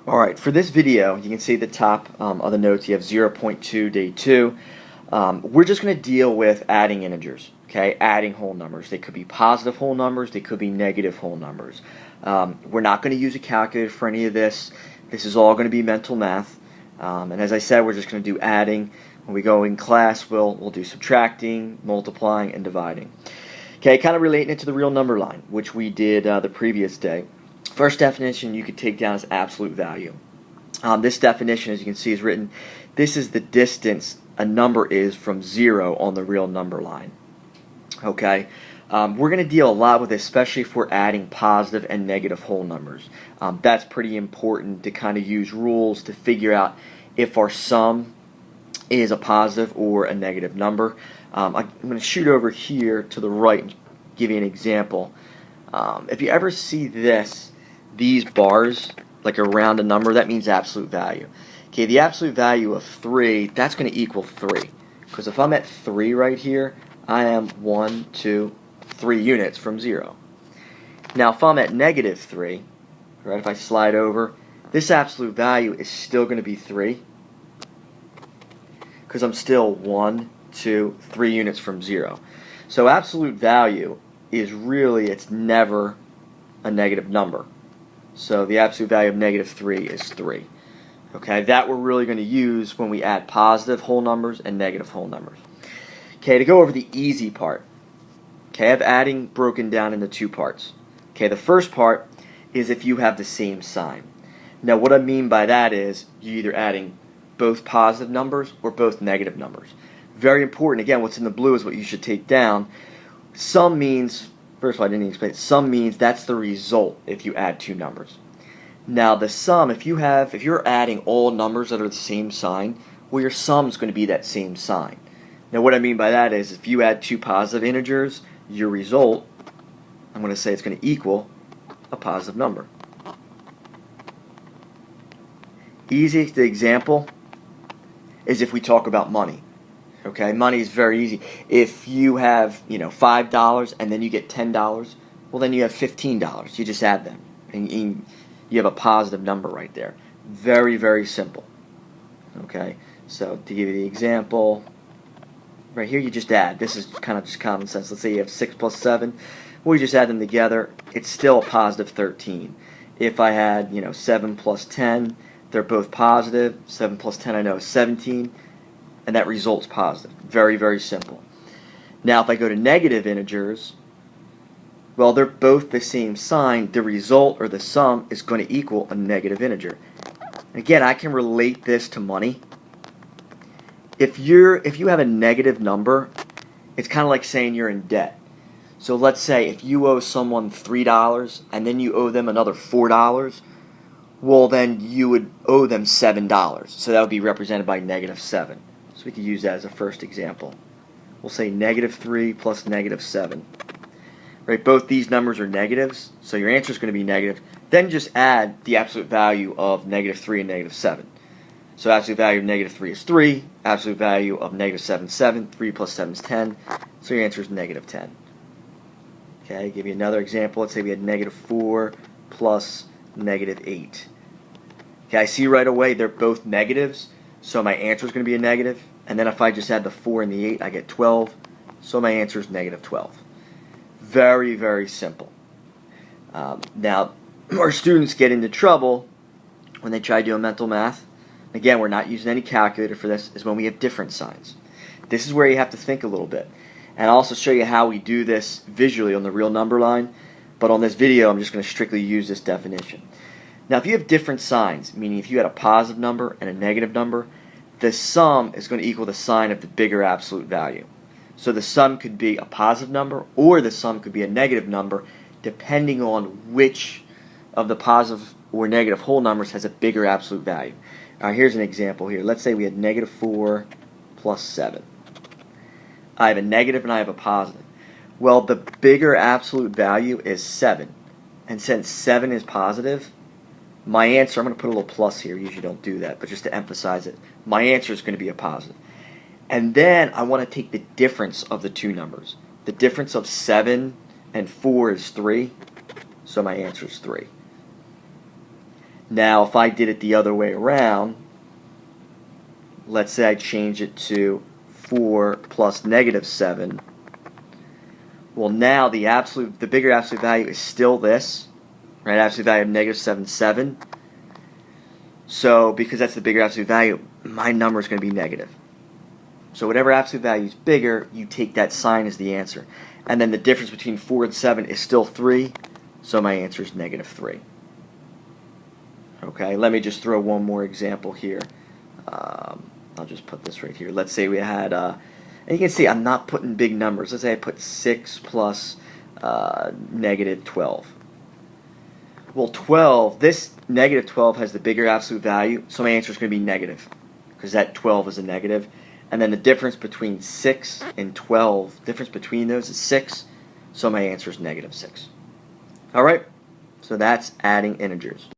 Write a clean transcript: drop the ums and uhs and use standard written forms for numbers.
Alright, for this video, you can see at the top of the notes you have 0.2 day 2. We're just going to deal with adding integers, okay? Adding whole numbers. They could be positive whole numbers, they could be negative whole numbers. We're not going to use a calculator for any of this. This is all going to be mental math. And as I said, we're just going to do adding. When we go in class, we'll do subtracting, multiplying, and dividing. Okay, kind of relating it to the real number line, which we did the previous day. First definition you could take down is absolute value. This definition, as you can see, is written, this is the distance a number is from 0 on the real number line. Okay, we're going to deal a lot with this, especially if we're adding positive and negative whole numbers. That's pretty important to kind of use rules to figure out if our sum is a positive or a negative number. I'm going to shoot over here to the right and give you an example. If you ever see these bars, like around a number, that means absolute value. Okay, the absolute value of 3, that's going to equal 3. Because if I'm at 3 right here, I am 1, 2, 3 units from 0. Now if I'm at negative 3, right, if I slide over, this absolute value is still going to be 3. Because I'm still 1, 2, 3 units from 0. So absolute value is really, it's never a negative number. So the absolute value of negative 3 is 3. Okay, that we're really going to use when we add positive whole numbers and negative whole numbers. Okay, to go over the easy part. Okay, I have adding broken down into two parts. Okay, the first part is if you have the same sign. Now what I mean by that is you're either adding both positive numbers or both negative numbers. Very important. Again, what's in the blue is what you should take down. Sum means, first of all, I didn't even explain it. Sum means that's the result if you add two numbers. Now the sum, if you're adding all numbers that are the same sign, well, your sum is going to be that same sign. Now what I mean by that is if you add two positive integers, your result, I'm going to say it's going to equal a positive number. Easiest example is if we talk about money. Okay, money is very easy. If you have, $5 and then you get $10, well then you have $15. You just add them, and you have a positive number right there. Very, very simple. Okay, so to give you the example, right here you just add. This is kind of just common sense. Let's say you have 6 plus 7. Well, you just add them together. It's still a positive 13. If I had, 7 plus 10, they're both positive. 7 plus 10, I know, is 17. And that result's positive. Very, very simple. Now if I go to negative integers, well, they're both the same sign. The result, or the sum, is going to equal a negative integer. Again, I can relate this to money. If you have a negative number, it's kind of like saying you're in debt. So let's say if you owe someone $3 and then you owe them another $4, well then you would owe them $7. So that would be represented by negative 7. So we could use that as a first example. We'll say negative 3 plus negative 7. Right, both these numbers are negatives, so your answer is going to be negative. Then just add the absolute value of negative 3 and negative 7. So absolute value of negative 3 is 3. Absolute value of negative 7 is 7. 3 plus 7 is 10. So your answer is negative 10. Okay, give you another example. Let's say we had negative 4 plus negative 8. Okay, I see right away they're both negatives, so my answer is going to be a negative. And then if I just add the 4 and the 8, I get 12. So my answer is negative 12. Very, very simple. Now, our students get into trouble when they try doing mental math. Again, we're not using any calculator for this, is when we have different signs. This is where you have to think a little bit. And I'll also show you how we do this visually on the real number line. But on this video, I'm just going to strictly use this definition. Now, if you have different signs, meaning if you had a positive number and a negative number, the sum is going to equal the sign of the bigger absolute value. So the sum could be a positive number or the sum could be a negative number depending on which of the positive or negative whole numbers has a bigger absolute value. Here's an example here. Let's say we had negative 4 plus 7. I have a negative and I have a positive. Well, the bigger absolute value is 7. And since 7 is positive, my answer, I'm going to put a little plus here. Usually don't do that, but just to emphasize it, my answer is going to be a positive. And then I want to take the difference of the two numbers. The difference of 7 and 4 is 3, so my answer is 3. Now, if I did it the other way around, let's say I change it to 4 plus negative 7. Well, now the bigger absolute value is still this, right? Absolute value of negative 7, 7. So, because that's the bigger absolute value, my number is going to be negative. So whatever absolute value is bigger, you take that sign as the answer. And then the difference between 4 and 7 is still 3, so my answer is negative 3. Okay, let me just throw one more example here. I'll just put this right here. Let's say we had, and you can see I'm not putting big numbers. Let's say I put 6 plus negative 12. Well, 12, this negative 12 has the bigger absolute value, so my answer is going to be negative, because that 12 is a negative. And then the difference between 6 and 12, difference between those is 6, so my answer is negative 6. All right, so that's adding integers.